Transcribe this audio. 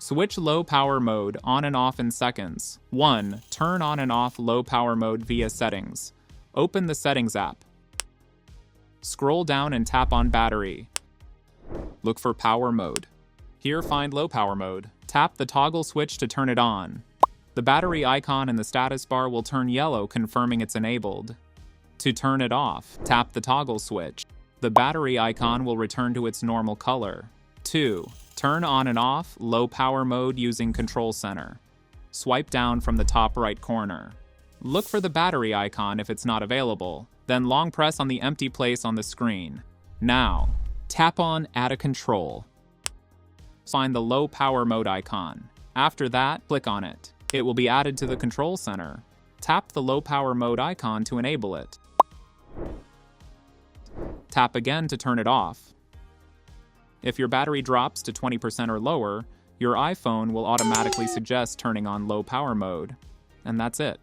Switch low power mode on and off in seconds. 1. Turn on and off low power mode via settings. Open the settings app. Scroll down and tap on battery. Look for power mode. Here find low power mode. Tap the toggle switch to turn it on. The battery icon in the status bar will turn yellow, confirming it's enabled. To turn it off, tap the toggle switch. The battery icon will return to its normal color. 2. Turn on and off low power mode using Control Center. Swipe down from the top right corner. Look for the battery icon if it's not available, then long press on the empty place on the screen. Now, tap on Add a Control. Find the low power mode icon. After that, click on it. It will be added to the Control Center. Tap the low power mode icon to enable it. Tap again to turn it off. If your battery drops to 20% or lower, your iPhone will automatically suggest turning on low power mode. And that's it.